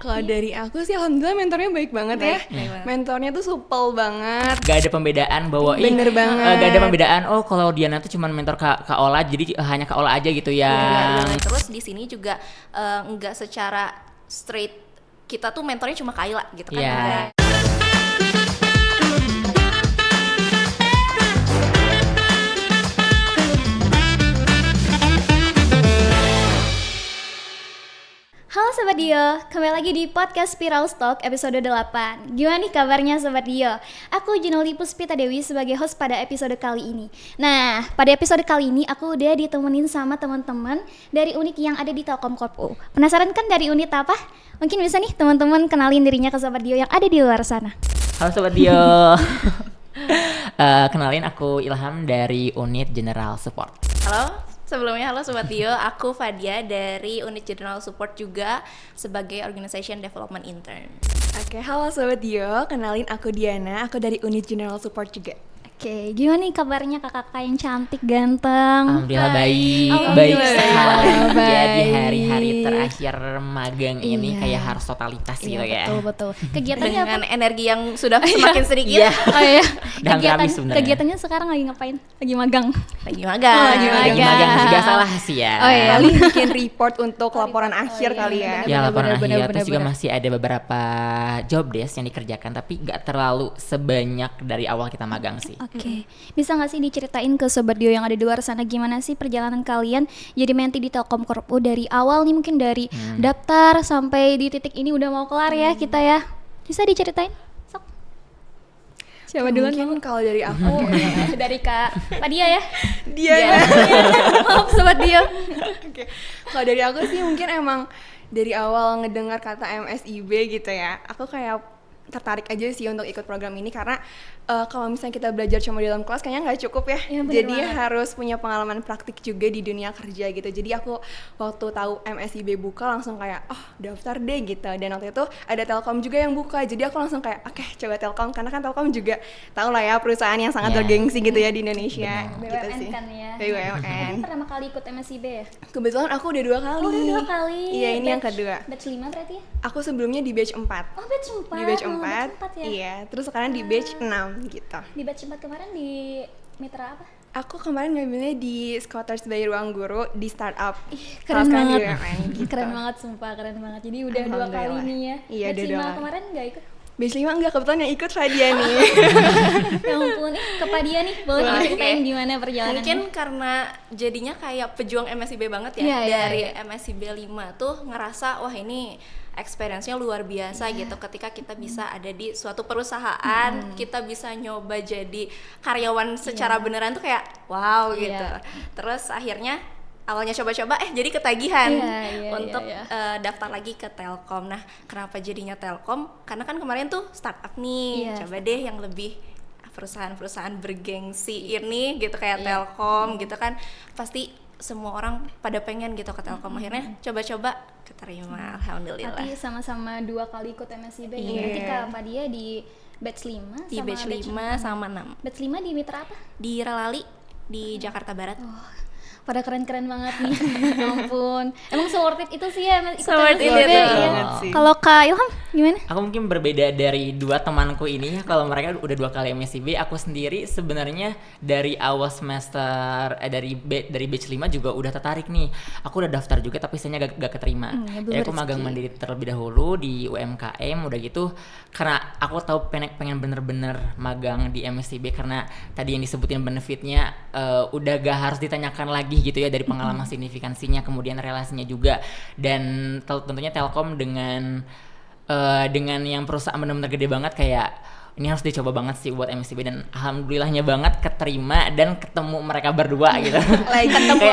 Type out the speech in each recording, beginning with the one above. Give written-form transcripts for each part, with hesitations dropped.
Kalau dari aku sih alhamdulillah mentornya baik banget ya. Mentornya tuh supel banget. Gak ada pembedaan bahwa Bener banget. gak ada pembedaan. Oh kalau Diana tuh cuma mentor Kak Ola, jadi hanya Kak Ola aja gitu ya. Terus di sini juga nggak secara straight kita tuh mentornya cuma Kayla gitu kan. Iya. Halo Sobat Dio, kembali lagi di podcast Spiral Stock episode 8. Gimana nih kabarnya Sobat Dio? Aku Junoli Puspita Dewi sebagai host pada episode kali ini. Nah, pada episode kali ini aku udah ditemenin sama teman-teman dari unit yang ada di Telkom Corp U. Penasaran kan dari unit apa? Mungkin bisa nih teman-teman kenalin dirinya ke Sobat Dio yang ada di luar sana. Halo Sobat Dio. Kenalin aku Ilham dari unit General Support. Halo. Sebelumnya halo Sobat Dio, aku Fadia dari unit General Support juga sebagai Organization Development Intern. Oke, halo Sobat Dio, kenalin aku Diana, aku dari unit General Support juga. Oke, gimana nih kabarnya kakak-kakak yang cantik, ganteng? Alhamdulillah baik, baik sekali. Jadi hari-hari terakhir magang ini kayak harus totalitas gitu ya. Betul. Kegiatannya apa? Dengan energi yang sudah semakin sedikit. Oh iya. Dan habis sebenarnya. Kegiatannya sekarang lagi ngapain? Lagi magang. Lagi magang. Lagi magang juga salah sih ya. Oh iya. Paling bikin report untuk laporan akhir kali ya. Ya laporan bener, akhir, terus juga masih ada beberapa job desk yang dikerjakan, tapi gak terlalu sebanyak dari awal kita magang sih. Oke. Bisa nggak sih diceritain ke Sobat Dio yang ada di luar sana gimana sih perjalanan kalian jadi menti di Telkom Corp U dari awal nih, mungkin dari daftar sampai di titik ini udah mau kelar ya kita ya. Bisa diceritain? Sok. Siapa duluan? Mungkin kalau dari aku Dari Kak Fadia ya. Diana. Maaf Sobat Dio. Oke. Kalau dari aku sih mungkin emang dari awal ngedengar kata MSIB gitu ya, aku kayak tertarik aja sih untuk ikut program ini karena kalau misalnya kita belajar cuma di dalam kelas kayaknya nggak cukup ya. Jadi harus punya pengalaman praktik juga di dunia kerja gitu. Jadi aku waktu tahu MSIB buka langsung kayak daftar deh gitu. Dan waktu itu ada Telkom juga yang buka. Jadi aku langsung kayak oke, coba Telkom karena kan Telkom juga tahu lah ya perusahaan yang sangat bergengsi gitu ya di Indonesia. Gitu BUMN sih. kan ya. BUMN. Kamu pertama kali ikut MSIB ya? Kebetulan aku udah 2 kali. Oh, udah 2 kali. Iya, ini yang kedua. Batch 5 berarti ya? Aku sebelumnya di batch 4. Oh, batch 4. Di batch 4. Batch 4 ya? Iya, terus sekarang di batch 6 gitu. Di batch 4 kemarin di mitra apa? Aku kemarin ngambilnya di Scotters by Ruang Guru di startup. Keren Kalau sekarang di banget. BUMN gitu. Keren banget sumpah, keren banget. Jadi udah 2 kali Alhamdulillah. nih ya. Iya, batch udah 5 2 kali. kemarin enggak ikut? Batch 5 enggak, kebetulan yang ikut Fadia nih. Ya ampun, ke Fadia nih, boleh diceritain gimana perjalanannya? Mungkin karena jadinya kayak pejuang MSIB banget ya. Iya, Dari MSIB 5 tuh ngerasa wah ini experience-nya luar biasa gitu ketika kita bisa ada di suatu perusahaan, kita bisa nyoba jadi karyawan secara beneran tuh kayak wow gitu. Terus akhirnya awalnya coba-coba jadi ketagihan untuk daftar lagi ke Telkom. Nah, kenapa jadinya Telkom? Karena kan kemarin tuh startup nih. Coba deh yang lebih perusahaan-perusahaan bergengsi ini gitu kayak Telkom gitu kan. Pasti semua orang pada pengen gitu ke Telkom. Akhirnya coba-coba keterima, alhamdulillah. Tapi sama-sama 2 kali ikut MSIB ya. Berarti Kak Fadia di batch 5 Di batch 5 sama 6. Batch 5 di mitra apa? Di Relali di Jakarta Barat. Pada keren-keren banget nih. Ya ampun. Emang so worth it itu sih ya ikut So worth it MSIB, itu. iya. Banget sih. Kalau Kak Ilham gimana? Aku mungkin berbeda dari 2 temanku ini ya. Kalau mereka udah 2 kali MSIB, aku sendiri sebenarnya dari awal semester dari batch 5 juga udah tertarik nih. Aku udah daftar juga tapi sayangnya gak keterima. Jadi aku magang mandiri terlebih dahulu di UMKM, udah gitu karena aku tahu pengen bener-bener magang di MSIB karena tadi yang disebutin benefitnya udah gak harus ditanyakan lagi gitu ya, dari pengalaman signifikansinya, kemudian relasinya juga, dan tentunya Telkom dengan yang perusahaan benar-benar gede banget kayak ini harus dicoba banget sih buat MSIB, dan alhamdulillahnya banget keterima dan ketemu mereka berdua gitu. Ketemu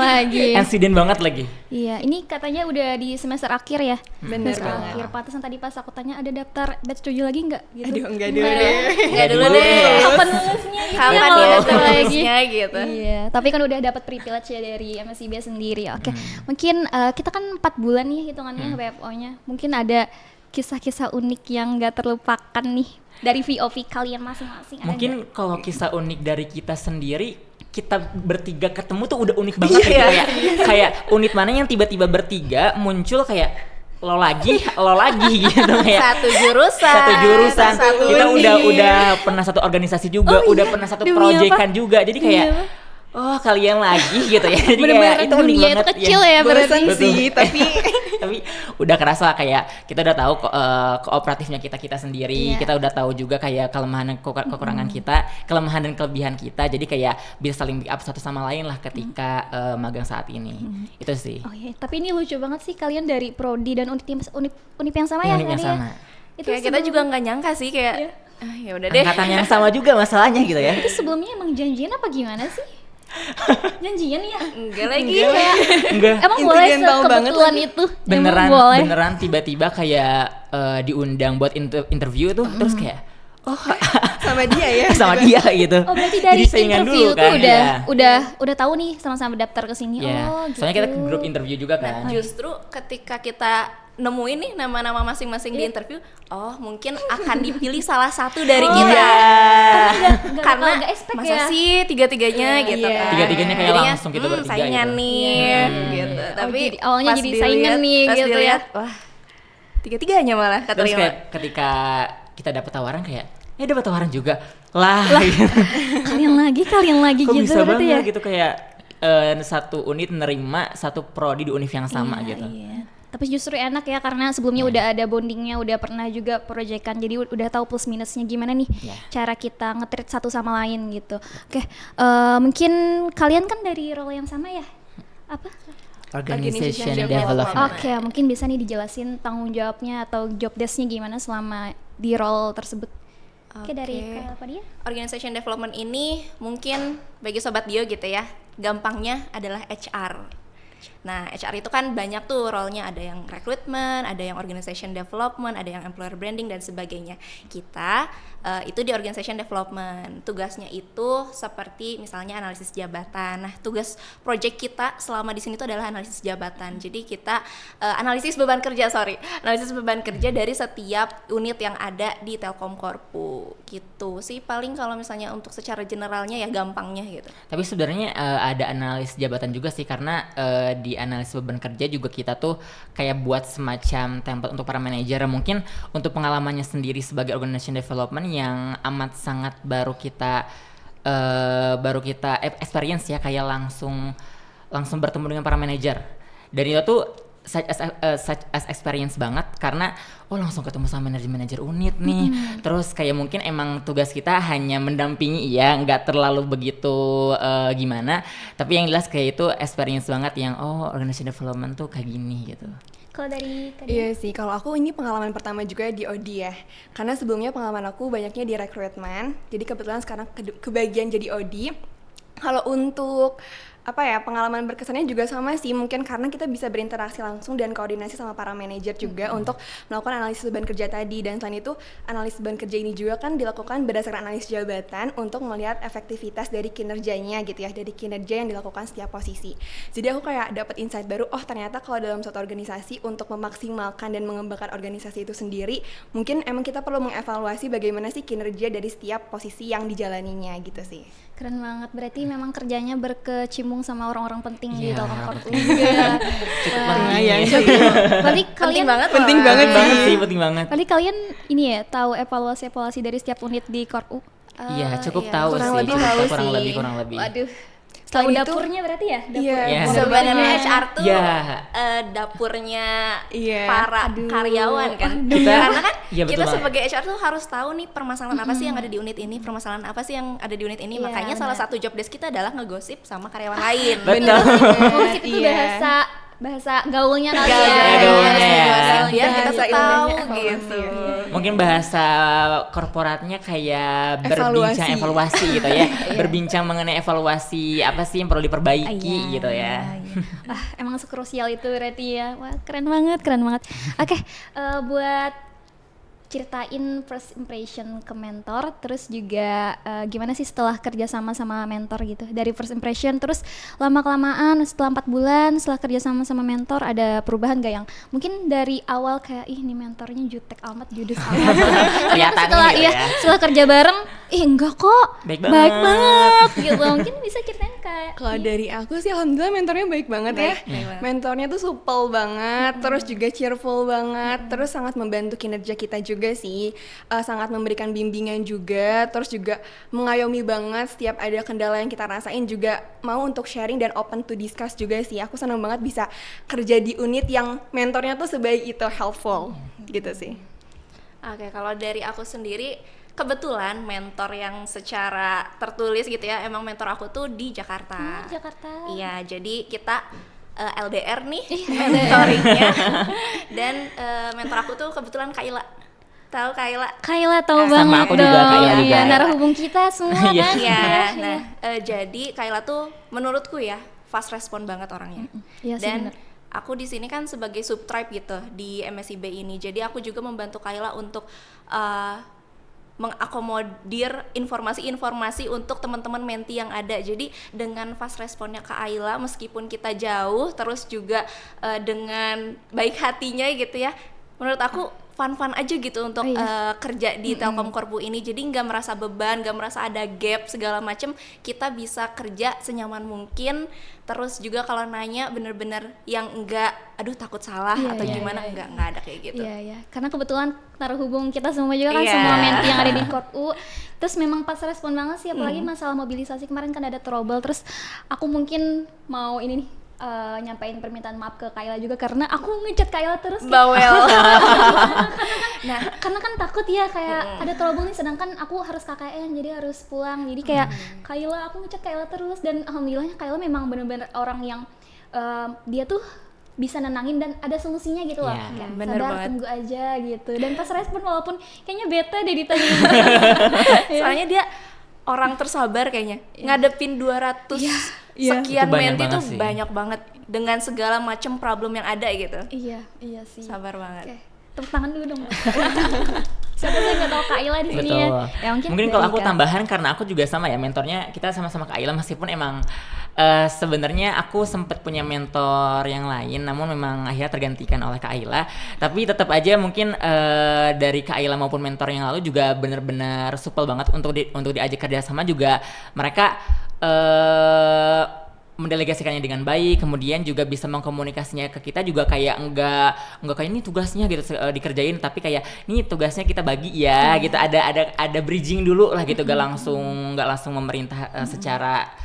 lagi. Insiden banget lagi. Iya, ini katanya udah di semester akhir ya. Bener Semester banget. akhir. Pantesan tadi pas aku tanya ada daftar batch 7 lagi enggak gitu. Aduh, enggak dulu deh. Enggak dulu deh. Kapan lulusnya gitu Kapan ya, ya kalau daftar lagi. lulusnya gitu. Iya, tapi kan udah dapat privilege ya dari MSIB sendiri. Oke. Mungkin kita kan 4 bulan nih hitungannya WFO-nya. Mungkin ada kisah-kisah unik yang gak terlupakan nih dari VOV kalian masing-masing. Mungkin kalau kisah unik dari kita sendiri, kita bertiga ketemu tuh udah unik banget gitu ya. Kayak unit mana yang tiba-tiba bertiga muncul kayak lo lagi gitu kayak Satu jurusan. Satu kita unit. udah pernah satu organisasi juga, udah pernah satu Demi proyekan juga, jadi kayak Demi apa? oh kalian lagi gitu ya, jadi Bener-bener kayak itu unik dunia banget itu kecil ya berarti. Bosan sih, tapi tapi udah kerasa kayak kita udah tahu kooperatifnya kita sendiri, Iya. kita udah tahu juga kayak kelemahan dan kekurangan kita, kelemahan dan kelebihan kita, jadi kayak bisa saling pick up satu sama lain lah ketika magang saat ini. Itu sih. Oh iya, tapi ini lucu banget sih kalian dari prodi dan unip yang sama Iya, ya unip yang tadi sama. ya. Itu Kayak kita juga nggak nyangka sih kayak ya udah deh. Angkatan yang sama juga masalahnya gitu ya. Itu sebelumnya emang janjian apa gimana sih? Janjian ya? Enggak lagi. Kayak Enggak. emang boleh Incidental banget sekebetulan itu? Beneran Emang boleh? beneran tiba-tiba kayak diundang buat interview tuh, terus kayak oh sama dia ya. sama dia gitu. Oh berarti dari Jadi saingan interview dulu tuh kan, udah tahu nih sama-sama daftar ke sini. ya. Oh gitu. Soalnya kita ke grup interview juga kan. Justru ketika kita nemuin nih nama-nama masing-masing di interview, oh mungkin akan dipilih salah satu dari kita. Iya. Karena nggak expect masa ya. sih tiga-tiganya gitu Iya. kan. Tiga-tiganya kayak Jadinya, langsung kita bertiga saingan gitu. nih gitu. Tapi jadi awalnya pas jadi dilihat- saingan nih pas gitu ya. dilihat, wah tiga-tiganya malah Terus keterima. kayak ketika kita dapat tawaran kayak dapat tawaran juga lah, gitu. Kalian lagi Kok gitu bisa berarti banget ya. gitu kayak satu unit nerima satu prodi di univ yang sama gitu. Iya. Tapi justru enak ya karena sebelumnya udah ada bondingnya, udah pernah juga proyekan, jadi udah tahu plus minusnya gimana nih Iya. cara kita nge-treat satu sama lain gitu. Oke, mungkin kalian kan dari role yang sama ya? Apa? Organization Organization development. Oke, mungkin bisa nih dijelasin tanggung jawabnya atau job desk-nya gimana selama di role tersebut. Oke, dari Kak Fadia. Organization development ini mungkin bagi sobat Dio gitu ya, gampangnya adalah HR. Nah, HR itu kan banyak tuh role-nya, ada yang recruitment, ada yang organization development, ada yang employer branding dan sebagainya. Kita itu di organization development. Tugasnya itu seperti misalnya analisis jabatan. Nah, tugas project kita selama di sini tuh adalah analisis jabatan. Jadi kita analisis beban kerja dari setiap unit yang ada di Telkom Korpu. Gitu sih paling kalau misalnya untuk secara generalnya ya gampangnya gitu. Tapi sebenarnya ada analis jabatan juga sih, karena di analis beban kerja juga kita tuh kayak buat semacam template untuk para manajer. Mungkin untuk pengalamannya sendiri sebagai organization development yang amat sangat baru kita experience ya, kayak langsung bertemu dengan para manajer. Dan itu tuh such as experience banget, karena langsung ketemu sama manajer unit nih. Terus kayak mungkin emang tugas kita hanya mendampingi ya, nggak terlalu begitu gimana, tapi yang jelas kayak itu experience banget yang organization development tuh kayak gini gitu. Kalau dari Kak Dia? Iya sih, kalau aku ini pengalaman pertama juga di OD ya. Karena sebelumnya pengalaman aku banyaknya di recruitment. Jadi kebetulan sekarang kebagian jadi OD. Kalau untuk pengalaman berkesannya juga sama sih, mungkin karena kita bisa berinteraksi langsung dan koordinasi sama para manajer juga untuk melakukan analisis beban kerja tadi. Dan selain itu, analisis beban kerja ini juga kan dilakukan berdasarkan analisis jabatan untuk melihat efektivitas dari kinerjanya gitu ya, dari kinerja yang dilakukan setiap posisi. Jadi aku kayak dapat insight baru, ternyata kalau dalam suatu organisasi untuk memaksimalkan dan mengembangkan organisasi itu sendiri, mungkin emang kita perlu mengevaluasi bagaimana sih kinerja dari setiap posisi yang dijalaninya gitu sih. Keren banget, berarti memang kerjanya berkecimpung sama orang-orang penting di Iya, Telkom Korpu. Cukup penting ya. Berarti Penting kalian banget Penting loh. banget sih. Penting banget. Berarti kalian ini ya tahu evaluasi dari setiap unit di Korpu. Iya, cukup iya. tahu Kurang sih. lebih cukup tahu tahu, sih. kurang lebih. Waduh. Selain Tahu itu- dapurnya berarti ya? Dapur. Iya, Iya. Sebenarnya HR tuh Iya. dapurnya Iya. para karyawan kan. Kita- Karena kan Iya, betul kita banget. sebagai HR tuh harus tahu nih permasalahan apa sih yang ada di unit ini, permasalahan apa sih yang ada di unit ini. Iya, Makanya salah benar. satu job desk kita adalah ngegosip sama karyawan lain. Betul. Gosip itu Iya. bahasa gaulnya kali Gaulnya, ya. gaulnya ya. Biar kita Bahasa tuh tahu ilmiahnya gitu. Mungkin bahasa korporatnya kayak berbincang Evaluasi. evaluasi gitu ya. Berbincang mengenai evaluasi apa sih yang perlu diperbaiki gitu ya. Emang sekrusial itu berarti ya. Wah, keren banget. Oke, buat ceritain first impression ke mentor, terus juga gimana sih setelah kerja sama mentor gitu. Dari first impression terus lama-kelamaan setelah 4 bulan setelah kerja sama mentor ada perubahan gak yang mungkin dari awal kayak ih ini mentornya jutek amat, judes amat. Kelihatannya setelah gitu ya. setelah kerja bareng, enggak kok. Baik Baik banget. banget gitu. Mungkin bisa ceritain kayak Kalau dari aku sih alhamdulillah mentornya baik banget ya. Baik banget. Mentornya tuh supel banget, terus juga cheerful banget, terus sangat membantu kinerja kita juga sih. Sangat memberikan bimbingan juga, terus juga mengayomi banget setiap ada kendala yang kita rasain, juga mau untuk sharing dan open to discuss juga sih. Aku senang banget bisa kerja di unit yang mentornya tuh sebaik itu, helpful gitu sih. Oke, kalau dari aku sendiri kebetulan mentor yang secara tertulis gitu ya, emang mentor aku tuh di Jakarta. Jakarta. Iya, jadi kita LDR nih mentoringnya. Dan mentor aku tuh kebetulan Kaila. Tahu Kaila? Kaila tahu Sama banget aku dong. juga, Kaila juga. Iya, darah hubung kita semua Iya. kan. Iya. Iya, Nah, jadi Kaila tuh menurutku ya fast respon banget orangnya. Iya sih, Dan bener. aku di sini kan sebagai subtribe gitu di MSIB ini. Jadi aku juga membantu Kaila untuk mengakomodir informasi-informasi untuk teman-teman menti yang ada. Jadi dengan fast responnya Kak Ayla, meskipun kita jauh, terus juga dengan baik hatinya gitu ya, menurut aku fun-fun aja gitu untuk kerja di Telkom Korpu ini. Jadi nggak merasa beban, nggak merasa ada gap segala macem. Kita bisa kerja senyaman mungkin. Terus juga kalau nanya bener-bener yang enggak, aduh takut salah atau gimana, enggak ada kayak gitu. Iya, iya. Karena kebetulan taruh hubung kita semua juga kan, Iya. semua menti yang ada di Korpu. Terus memang pas respon banget sih, apalagi masalah mobilisasi kemarin kan ada trouble. Terus aku mungkin mau ini nih, nyampain permintaan maaf ke Kaila juga karena aku ngechat Kaila terus kayak, Bawel. nah karena kan takut ya kayak ada trouble nih, sedangkan aku harus KKN jadi harus pulang, jadi kayak Kaila, aku ngechat Kaila terus, dan alhamdulillahnya Kaila memang benar-benar orang yang dia tuh bisa nenangin dan ada solusinya gitu loh. Iya, Kayak bener sabar, banget. tunggu aja gitu. Dan pas respon walaupun kayaknya bete deh ditanya. Soalnya dia orang tersabar kayaknya. Ngadepin 200 sekian Itu banyak menti banget tuh sih. banyak banget dengan segala macam problem yang ada gitu. Iya sih. Sabar banget. Oke, tepuk tangan dulu dong. Siapa sih nggak tahu Kak Ila di sini ya? Betul. Ya Mungkin kalau dari aku Kak- tambahan, karena aku juga sama ya, mentornya kita sama-sama Kak Aila, meskipun emang sebenarnya aku sempat punya mentor yang lain, namun memang akhirnya tergantikan oleh Kak Aila. Tapi tetap aja mungkin dari Kak Aila maupun mentor yang lalu juga benar-benar supel banget untuk diajak kerja sama juga. Mereka mendelegasikannya dengan baik, kemudian juga bisa mengkomunikasinya ke kita juga kayak enggak kayak ini tugasnya gitu dikerjain, tapi kayak ini tugasnya kita bagi ya gitu, ada bridging dulu lah gitu, gak langsung memerintah secara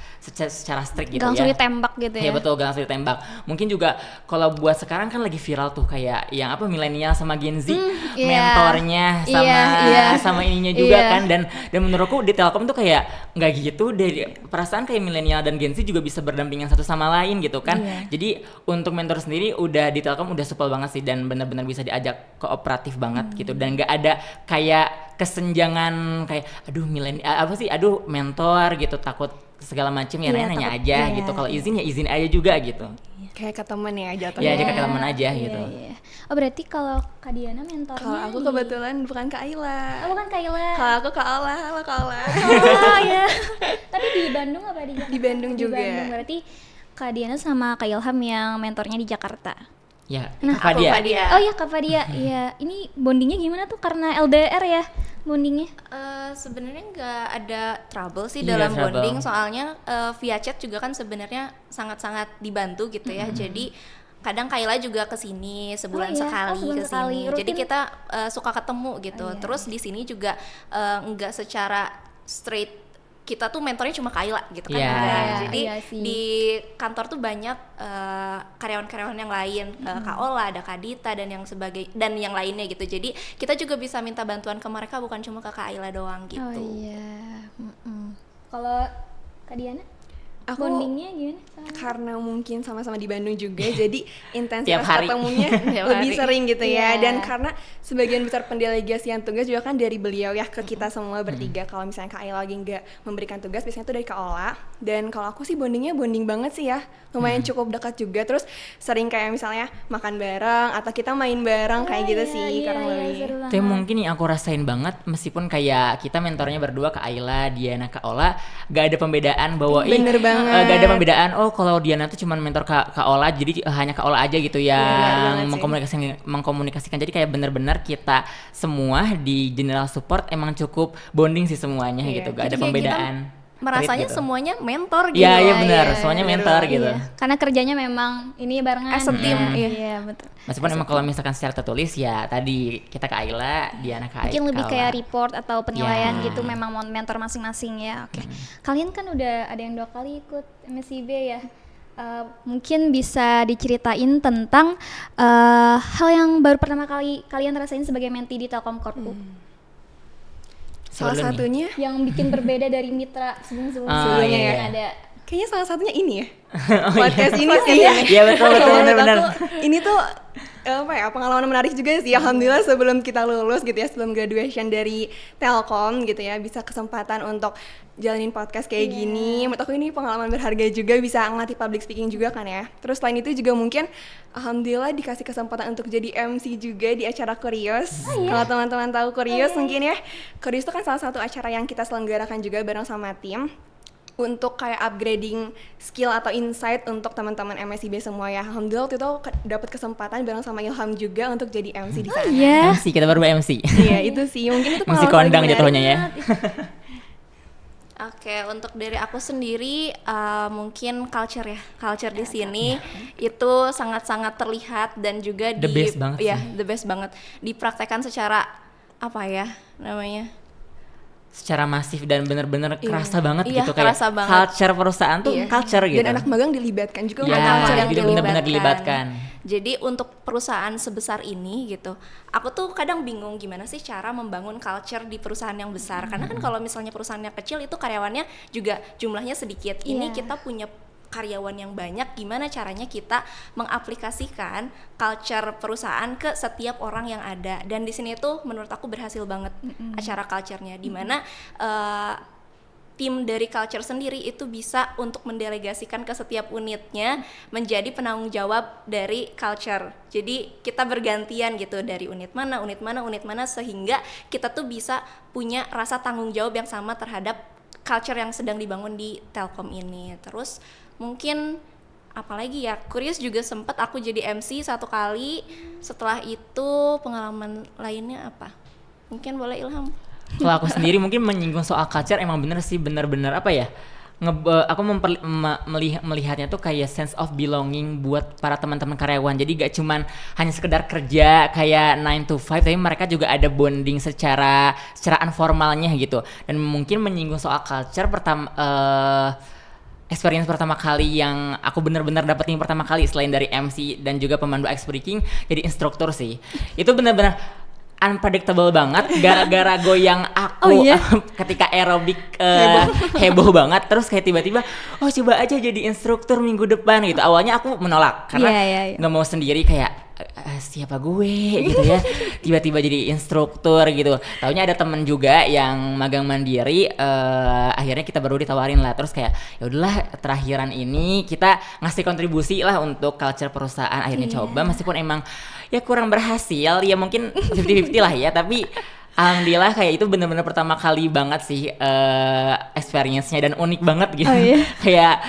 strict gitu. Nggak langsung ya. ditembak gitu ya? Iya betul, gak langsung ditembak. Mungkin juga kalau buat sekarang kan lagi viral tuh kayak yang apa, milenial sama Gen Z, iya. mentornya sama ininya juga kan, dan menurutku di Telkom tuh kayak nggak gitu deh, perasaan kayak milenial dan Gen Z juga bisa berdampingan satu sama lain gitu kan. Jadi untuk mentor sendiri udah di Telkom udah supel banget sih, dan benar-benar bisa diajak kooperatif banget gitu, dan nggak ada kayak kesenjangan kayak aduh mentor gitu takut segala macem ya, nanya aja gitu. Kalau izin ya izin aja juga gitu. Kayak ke temen ya jatuhnya. Ya aja ke teman aja gitu. Iya. Oh berarti kalau Kak Diana mentornya Kalau aku kebetulan bukan Kak Aila. Oh bukan Kak Ila. Kalau aku Kak Ala, halo Kak Ala. Oh ya. Tapi di Bandung apa di Jakarta? Di Bandung juga. Bandung. Berarti Kak Diana sama Kak Ilham yang mentornya di Jakarta. Ya, Nah, Kak Aku Fadia. Fadia. Oh iya Kak Fadia. Iya, ini bondingnya gimana tuh karena LDR ya bondingnya? Sebenarnya nggak ada trouble sih Iya, dalam trouble. bonding, soalnya via chat juga kan sebenarnya sangat-sangat dibantu gitu ya. Jadi kadang Kaila juga kesini sebulan Oh iya, sekali sebulan kesini. sekali. Jadi Rutin? kita suka ketemu gitu. Oh iya. Terus di sini juga nggak secara straight kita tuh mentornya cuma Kaila gitu kan. Iya. Enggak. Iya, Jadi iya sih. di kantor tuh banyak karyawan-karyawan yang lain, Kak Ola, ada Kak Dita dan yang lainnya gitu. Jadi kita juga bisa minta bantuan ke mereka, bukan cuma ke Kak Aila doang gitu. Oh iya. Kalau Kak Diana? Aku bondingnya gimana? karena mungkin sama-sama di Bandung juga, jadi intensitas Tiap hari. ketemunya Tiap lebih hari. sering gitu ya. Iya. Dan karena sebagian besar pendelegasian tugas juga kan dari beliau ya ke kita semua bertiga. Kalau misalnya Kak Ayla lagi nggak memberikan tugas, biasanya itu dari Kak Ola. Dan kalau aku sih bondingnya bonding banget sih ya, lumayan cukup dekat juga. Terus sering kayak misalnya makan bareng atau kita main bareng kayak gitu sih kurang lebih. Seru Itu banget. yang mungkin yang aku rasain banget, meskipun kayak kita mentornya berdua, Kak Ayla, Diana, Kak Ola, gak ada pembedaan bahwa Bener banget. gak ada pembedaan. Oh, kalau Diana tuh cuma mentor Kak Ola, jadi hanya Kak Ola aja gitu yang banget sih. mengkomunikasikan. Jadi kayak bener-bener kita semua di general support emang cukup bonding sih semuanya Iya. gitu, gak ada Jadi kayak pembedaan. merasanya Gitu. semuanya mentor gitu. Iya, iya benar, iya, semuanya bener mentor banget. gitu. Iya, karena kerjanya memang ini barengan. As a team, iya. Iya, betul. Meskipun emang kalau misalkan secara tertulis ya tadi kita Kak Ayla, Diana Kak Mungkin lebih Kak kayak Ola. report atau penilaian Ya. gitu, memang mentor masing-masing ya. Oke. Kalian kan udah ada yang 2 kali ikut MSIB ya. Mungkin bisa diceritain tentang hal yang baru pertama kali kalian rasain sebagai mentee di Telkom Corp U. Salah Siapa dulu nih? satunya Yang bikin berbeda dari mitra sebelum-sebelumnya Ah, yang iya, iya. ada. kayaknya salah satunya ini ya. Oh, Podcast iya. ini sih. Iya betul betul Kalau menurut benar-benar. aku, ini tuh apa ya, pengalaman menarik juga sih. Alhamdulillah sebelum kita lulus gitu ya, sebelum graduation dari Telkom gitu ya, bisa kesempatan untuk jalanin podcast kayak gini. Menurut aku ini pengalaman berharga juga, bisa ngelatih public speaking juga kan ya. Terus selain itu juga mungkin alhamdulillah dikasih kesempatan untuk jadi MC juga di acara Kurios. Kalau teman-teman tahu Kurios mungkin ya. Kurios itu kan salah satu acara yang kita selenggarakan juga bareng sama tim untuk kayak upgrading skill atau insight untuk teman-teman MSIB semua ya. Alhamdulillah waktu itu aku dapat kesempatan bareng sama Ilham juga untuk jadi MC di sana. Iya. MC kita baru MC. Iya, itu sih. Mungkin itu MC pengalaman kondang paling jatuhnya ya. Oke, untuk dari aku sendiri mungkin culture ya. Culture di sini itu sangat-sangat terlihat dan juga The best banget ya, sih. the best banget. Dipraktekkan secara apa ya namanya? Secara masif dan bener-bener kerasa banget Iya, gitu kayak kerasa banget. culture perusahaan tuh Iya. culture gitu. Dan anak magang dilibatkan juga Iya, untuk culture yang jadi benar-benar dilibatkan. Jadi untuk perusahaan sebesar ini gitu, aku tuh kadang bingung gimana sih cara membangun culture di perusahaan yang besar. Karena kan kalau misalnya perusahaan yang kecil itu karyawannya juga jumlahnya sedikit. Ini Iya. kita punya karyawan yang banyak, gimana caranya kita mengaplikasikan culture perusahaan ke setiap orang yang ada. Dan di sini tuh menurut aku berhasil banget acara culture-nya, dimana tim dari culture sendiri itu bisa untuk mendelegasikan ke setiap unitnya menjadi penanggung jawab dari culture. Jadi kita bergantian gitu dari unit mana, sehingga kita tuh bisa punya rasa tanggung jawab yang sama terhadap culture yang sedang dibangun di Telkom ini. Terus mungkin apalagi ya, Kurios juga sempat aku jadi MC 1 kali. Setelah itu pengalaman lainnya apa? Mungkin boleh Ilham. Kalau aku sendiri mungkin menyinggung soal culture emang bener sih, bener-bener apa ya, aku melihatnya tuh kayak sense of belonging buat para teman-teman karyawan. Jadi gak cuman hanya sekedar kerja kayak 9 to 5, tapi mereka juga ada bonding secara informalnya gitu. Dan mungkin menyinggung soal culture experience pertama kali yang aku benar-benar dapetin pertama kali selain dari MC dan juga pemandu ice breaking, jadi instruktur sih. Itu benar-benar unpredictable banget, gara-gara goyang aku ketika aerobik heboh banget. Terus kayak tiba-tiba oh coba aja jadi instruktur minggu depan gitu. Awalnya aku menolak karena nggak mau sendiri, kayak siapa gue gitu ya, tiba-tiba jadi instruktur gitu. Taunya ada temen juga yang magang mandiri, akhirnya kita baru ditawarin lah. Terus kayak ya udahlah, terakhiran ini kita ngasih kontribusi lah untuk culture perusahaan. Akhirnya coba, meskipun emang ya kurang berhasil, ya mungkin 50-50 lah ya, tapi alhamdulillah kayak itu benar-benar pertama kali banget sih experience-nya, dan unik banget gitu. Kayak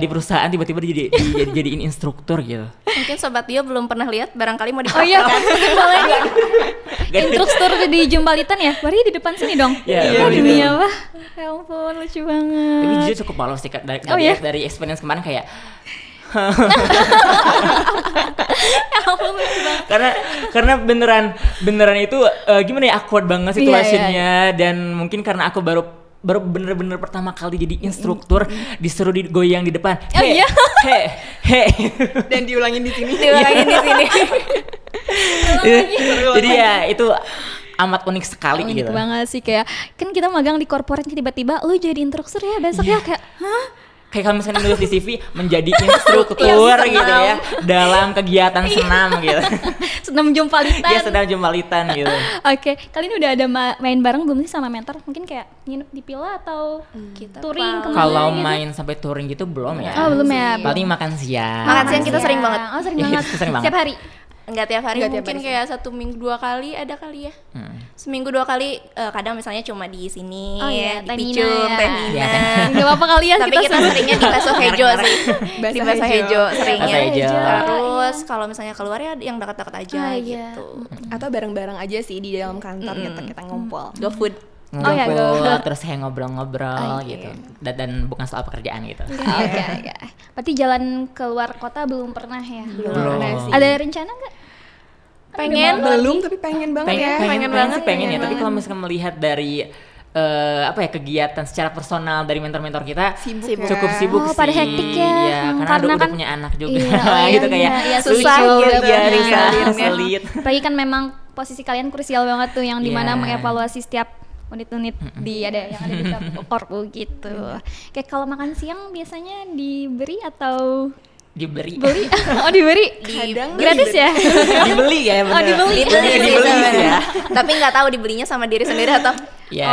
di perusahaan tiba-tiba dijadiin instruktur gitu. Mungkin Sobat Dio belum pernah lihat, barangkali mau Oh iya, dipraktekkan. boleh nih. Instruktur di Jumbalitan ya? Berarti di depan sini dong? Iya, Oh, betul. demi apa? Ya ampun, lucu banget. Tapi jujur cukup malu sih dari experience kemarin, kayak karena beneran itu gimana ya, awkward banget situationnya. Dan mungkin karena aku baru bener-bener pertama kali jadi instruktur, disuruh digoyang di depan. Dan diulangin di sini. Jadi ya itu amat unik sekali Unik gitu. banget sih, kayak kan kita magang di corporate, tiba-tiba lu jadi instruktur ya besok ya, kayak hah? kayak kalau misalnya nulis di CV menjadi instruktur gitu ya dalam kegiatan senam gitu. Senam jumpalitan. Dia sedang jumpalitan gitu. Oke, kalian udah ada main bareng belum sih sama mentor? Mungkin kayak nginep di villa atau Kita touring kemana Kalau gitu? main sampai touring gitu belum ya. Oh, belum ya. Paling makan siang. Makan siang kita sering banget. Oh, sering Iya, banget. sering banget. Setiap hari. Enggak tiap hari, Nggak tiap mungkin hari kayak 1 minggu 2 kali ada kali ya. Seminggu 2 kali, kadang misalnya cuma di sini, Oh iya, di Teh Nina Picung, ya. Teh Nina. Iya, Enggak apa-apa kali ya Tapi kita sebut. seringnya di Baso Hejo sih. Di Baso Hejo seringnya. Baso Hejo. Terus kalau misalnya keluar ya yang dekat-dekat aja Ah, iya. gitu. Atau bareng-bareng aja sih di dalam kantor gitu kita ngumpul. Go food. Oh ya, Ngumpul, terus kayak ngobrol-ngobrol Oh, iya. gitu. Dan bukan soal pekerjaan gitu. Oke. Berarti jalan keluar kota belum pernah ya? Belum. pernah sih. Ada rencana nggak? Pengen Belum tapi pengen banget ya. pengen banget, pengen ya. pengen Tapi kalau misalnya melihat dari apa ya kegiatan secara personal dari mentor-mentor kita Sibuk ya. cukup sibuk Oh, sih. pada hektik ya. Iya, karena Karena udah kan- punya anak juga Iya, oh iya, gitu kayak iya, susah lucu, gitu iya, ya, susah, ngajarinnya. sulit. Apalagi kan memang posisi kalian krusial banget tuh yang dimana Iya. mengevaluasi setiap unit-unit di yang ada di korpu gitu. Kayak kalau makan siang biasanya diberi atau Diberi. beli? Oh diberi? Kadang Gratis ya? Dibeli ya bener. Oh, dibeli. Dibeli sih Dibeli sebenarnya. sih ya. Tapi nggak tahu dibelinya sama diri sendiri atau Ya,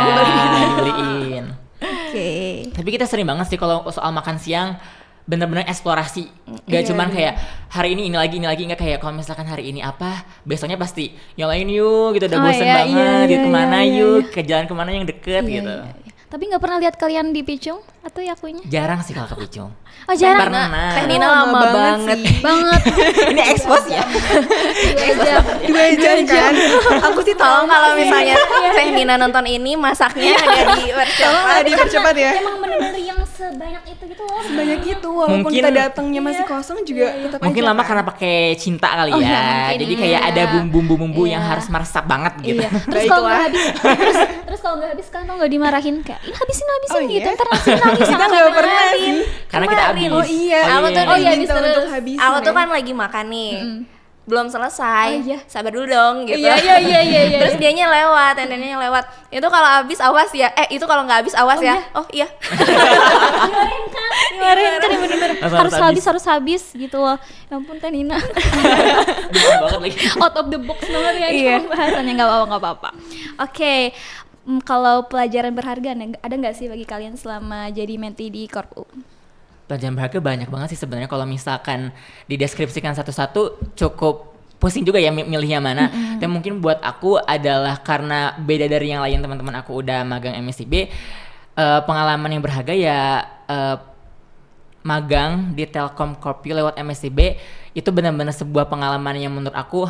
dibeliin. Oke. Tapi kita sering banget sih kalau soal makan siang bener-bener eksplorasi. Gak Iya, cuman iya. kayak hari ini lagi nggak kayak kalau misalkan hari ini apa, besoknya pasti yang lain yuk gitu udah Oh, bosen iya, banget, iya, gitu iya, kemana iya, yuk, iya. ke jalan kemana yang deket Iya, gitu. iya, iya. Tapi nggak pernah lihat kalian di Picung atau ya akunya? Jarang sih kalau ke Picung. Oh jarang. Pernah. Teh Nina Lama lama banget. sih. Banget. Ini expose ya. 2 jam. 2 jam kan. Aku sih Tolong kalau misalnya Iya. Teh Nina nonton ini masaknya agak tolong lah dipercepat ya. Emang bener-bener yang sebanyak itu gitu loh. Banyak itu walaupun Mungkin- kita datangnya masih kosong juga tetap Mungkin aja lama kan. karena pakai cinta kali Oh, ya. ya, mungkin. Jadi kayak Iya. ada bumbu-bumbu yang Iya. harus meresap banget gitu. Iya. Terus kalau nggak Baiklah. habis, terus kalau nggak habis kan tau nggak dimarahin kayak, "Ih, habisin Oh, gitu." iya? Ntar nangis Kita nggak pernah sih. Karena kita habis. Oh iya, Aku tuh Oh iya, habis diminta terus. untuk habisin Aku tuh ya. kan lagi makan nih. Belum selesai. Oh, iya. Sabar dulu dong gitu. Iya. Terus dianya lewat, tendennya lewat. Itu kalau habis awas ya. Itu kalau nggak habis awas ya. Oh iya. Dimarahin kan ya bener-bener Harus harus habis gitu loh. Ya ampun Teh Nina. Bingung banget lagi. Out of the box banget ya ini Iya. pembahasannya, nggak apa-apa. Oke. Kalau pelajaran berharga ada nggak sih bagi kalian selama jadi menti di Korpu? Pelajaran berharga banyak banget sih sebenarnya kalau misalkan dideskripsikan satu-satu cukup pusing juga ya milih yang mana. Dan mungkin buat aku adalah karena beda dari yang lain teman-teman aku udah magang MSIB, pengalaman yang berharga ya magang di Telkom Korpu lewat MSIB itu benar-benar sebuah pengalaman yang menurut aku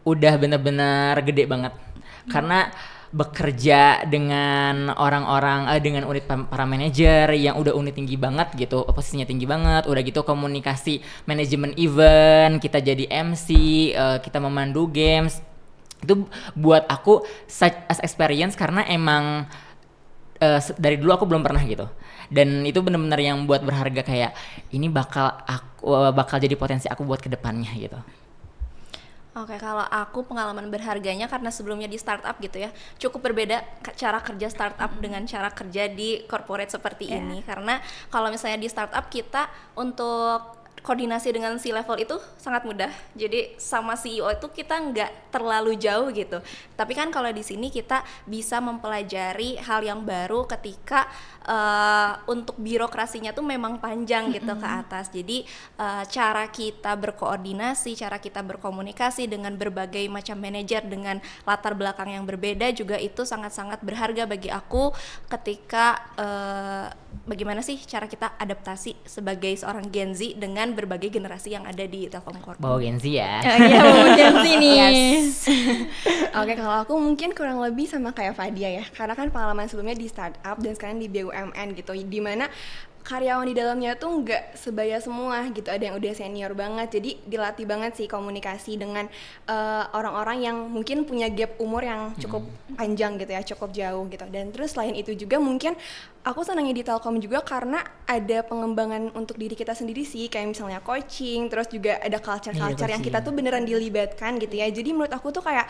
udah benar-benar gede banget. Karena bekerja dengan orang-orang dengan unit para manajer yang udah unit tinggi banget gitu, posisinya tinggi banget, udah gitu komunikasi manajemen event, kita jadi MC, kita memandu games. Itu buat aku such as experience karena emang dari dulu aku belum pernah gitu. Dan itu benar-benar yang buat berharga kayak ini bakal jadi potensi aku buat kedepannya gitu. Oke, kalau aku pengalaman berharganya karena sebelumnya di startup gitu ya, cukup berbeda cara kerja startup dengan cara kerja di corporate seperti ini. Karena kalau misalnya di startup kita untuk koordinasi dengan C-level itu sangat mudah. Jadi sama CEO itu kita nggak terlalu jauh gitu. Tapi kan kalau di sini kita bisa mempelajari hal yang baru ketika untuk birokrasinya tuh memang panjang gitu ke atas. Jadi cara kita berkoordinasi, cara kita berkomunikasi dengan berbagai macam manajer dengan latar belakang yang berbeda juga itu sangat-sangat berharga bagi aku ketika bagaimana sih cara kita adaptasi sebagai seorang Gen Z dengan berbagai generasi yang ada di Telkom Korpu. Bawa Gen Z ya. Iya, mungkin sini. Oke, kalau aku mungkin kurang lebih sama kayak Fadia ya. Karena kan pengalaman sebelumnya di startup dan sekarang di BUMN gitu. Dimana karyawan di dalamnya tuh nggak sebaya semua gitu. Ada yang udah senior banget. Jadi dilatih banget sih komunikasi dengan orang-orang yang mungkin punya gap umur yang cukup panjang gitu ya, cukup jauh gitu. Dan terus selain itu juga mungkin aku senangnya di Telkom juga karena ada pengembangan untuk diri kita sendiri sih. Kayak misalnya coaching, terus juga ada culture-culture yang kita tuh beneran dilibatkan gitu ya. Jadi menurut aku tuh kayak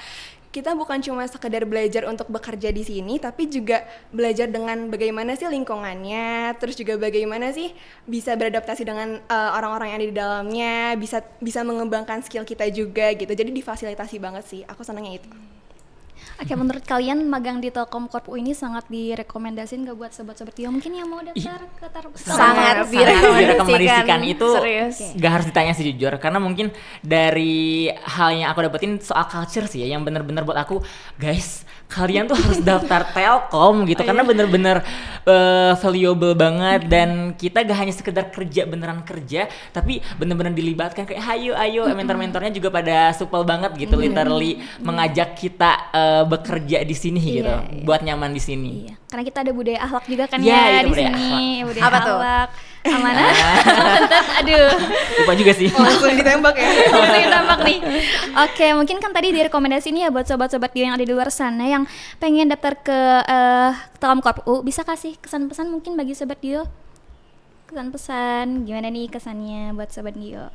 kita bukan cuma sekedar belajar untuk bekerja di sini, tapi juga belajar dengan bagaimana sih lingkungannya, terus juga bagaimana sih bisa beradaptasi dengan orang-orang yang ada di dalamnya, bisa mengembangkan skill kita juga gitu. Jadi difasilitasi banget sih, aku senangnya itu. Oke, menurut kalian magang di Telkom Corp U ini sangat direkomendasiin gak buat sobat-sobat Tio mungkin yang mau daftar ke Sangat direkomendasikan itu. Serius. Gak harus ditanya sih jujur, karena mungkin dari hal yang aku dapetin soal culture sih ya, yang bener-bener buat aku, guys, kalian tuh harus daftar Telkom gitu, karena bener-bener valuable banget, dan kita gak hanya sekedar kerja, beneran kerja, tapi bener-bener dilibatkan kayak ayo mentor-mentornya juga pada supel banget gitu, literally mengajak kita bekerja di sini gitu, buat nyaman di sini. Iya, karena kita ada budaya akhlak juga kan Iya, ya itu di budaya sini. Budaya Apa tuh? akhlak, amanah, aduh. Lupa juga sih. Langsung ditembak ya. Langsung tampak nih. Oke, mungkin kan tadi direkomendasi nih ya buat sobat-sobat Dio yang ada di luar sana yang pengen daftar ke Telkom Corp U, bisa kasih kesan-pesan mungkin bagi sobat Dio? Kesan-pesan gimana nih kesannya buat sobat Dio?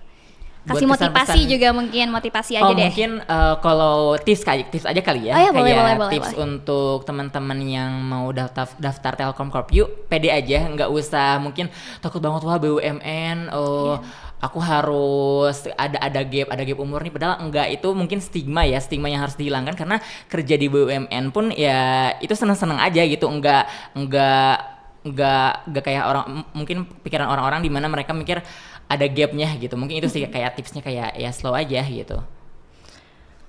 Kasih Buat motivasi kesan-pesan. juga mungkin, motivasi aja deh. Mungkin kalau tips aja kali ya. Oh ya, boleh, kayak boleh, tips boleh. untuk teman-teman yang mau daftar Telkom Corp, yuk pede aja, nggak usah mungkin takut banget wah BUMN, aku harus ada gap umur nih, padahal enggak, itu mungkin stigma yang harus dihilangkan, karena kerja di BUMN pun ya itu seneng-seneng aja gitu, enggak kayak orang, mungkin pikiran orang-orang di mana mereka mikir ada gapnya gitu. Mungkin itu sih kayak tipsnya, kayak ya slow aja gitu.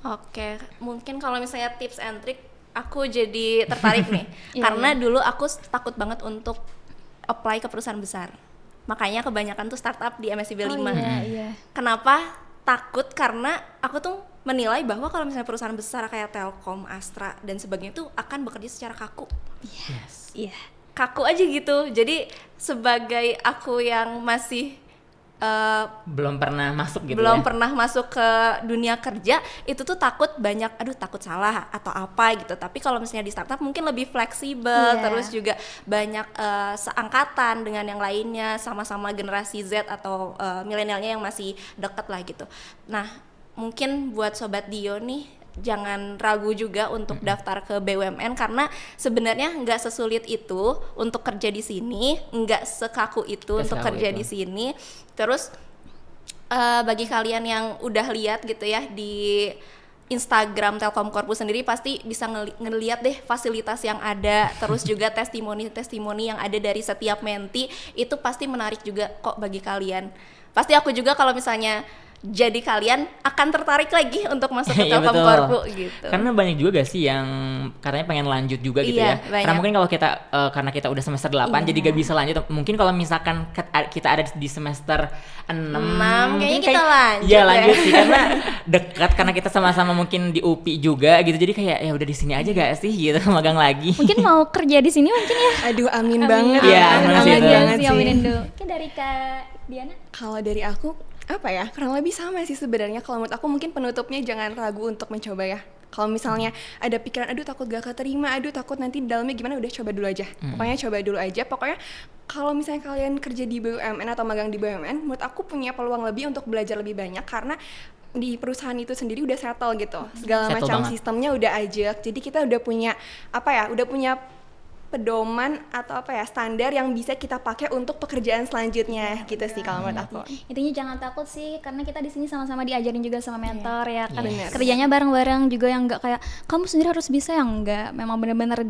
Oke, mungkin kalau misalnya tips and trick, aku jadi tertarik nih. Karena dulu aku takut banget untuk apply ke perusahaan besar. Makanya kebanyakan tuh startup di MSIB 5. Iya. Kenapa takut? Karena aku tuh menilai bahwa kalau misalnya perusahaan besar kayak Telkom, Astra, dan sebagainya tuh akan bekerja secara kaku. Iya. Kaku aja gitu. Jadi sebagai aku yang masih Belum pernah masuk gitu belum ya. pernah masuk ke dunia kerja, itu tuh takut takut salah atau apa gitu. Tapi kalau misalnya di startup mungkin lebih fleksibel, terus juga banyak seangkatan dengan yang lainnya, sama-sama generasi Z atau milenialnya yang masih deket lah gitu. Nah, mungkin buat sobat Dio nih, jangan ragu juga untuk daftar ke BUMN, karena sebenarnya nggak sesulit itu untuk kerja di sini, nggak sekaku itu untuk kerja di sini. Terus bagi kalian yang udah lihat gitu ya di Instagram Telkom Corp sendiri, pasti bisa ngeliat deh fasilitas yang ada, terus juga testimoni yang ada dari setiap menti, itu pasti menarik juga kok bagi kalian. Pasti aku juga kalau misalnya jadi kalian akan tertarik lagi untuk masuk ke Telkom Corp gitu. Karena banyak juga gak sih yang katanya pengen lanjut juga gitu ya. Banyak. Karena mungkin kalau kita karena kita udah semester 8 jadi gak bisa lanjut. Mungkin kalau misalkan kita ada di semester 6 kayaknya kita lanjut. Iya, lanjut sih, karena dekat, karena kita sama-sama mungkin di UPI juga gitu. Jadi kayak ya udah di sini aja gak sih gitu, magang lagi. Mungkin mau kerja di sini mungkin ya. Aduh, amin banget. Iya, amin amin banget sih. Aminin dulu. Mungkin dari Kak Diana. Kalau dari aku, apa ya, kurang lebih sama sih sebenarnya. Kalau menurut aku mungkin penutupnya jangan ragu untuk mencoba ya. Kalau misalnya ada pikiran, aduh takut gak keterima, aduh takut nanti di dalamnya gimana, udah coba dulu aja. Pokoknya coba dulu aja. Pokoknya kalau misalnya kalian kerja di BUMN atau magang di BUMN, menurut aku punya peluang lebih untuk belajar lebih banyak, karena di perusahaan itu sendiri udah settle gitu. Segala Settle macam banget. sistemnya udah ajak. Jadi kita udah punya udah punya pedoman atau standar yang bisa kita pakai untuk pekerjaan selanjutnya gitu sih kalau menurut aku. Intinya jangan takut sih, karena kita di sini sama-sama diajarin juga sama mentor ya kan. Bener. Kerjanya bareng-bareng juga, yang enggak kayak kamu sendiri harus bisa, yang enggak, memang benar-benar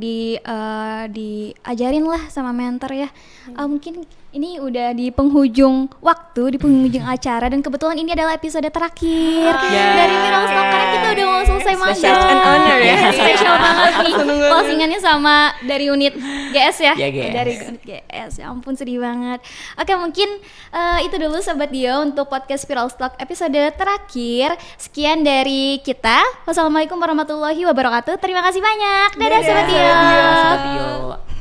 diajarin lah sama mentor ya. Mungkin ini udah di penghujung waktu, di penghujung acara, dan kebetulan ini adalah episode terakhir dari Viral Talk, karena kita udah mau selesai magang. Special and honor ya. Spesial banget nih. Closingannya sama dari unit GS ya. Ya, GS. Dari unit GS. Ya ampun, sedih banget. Oke, mungkin itu dulu Sobat Dio untuk podcast Viral Talk episode terakhir. Sekian dari kita. Wassalamualaikum warahmatullahi wabarakatuh. Terima kasih banyak. Dadah Sobat Dio. Sobat Dio.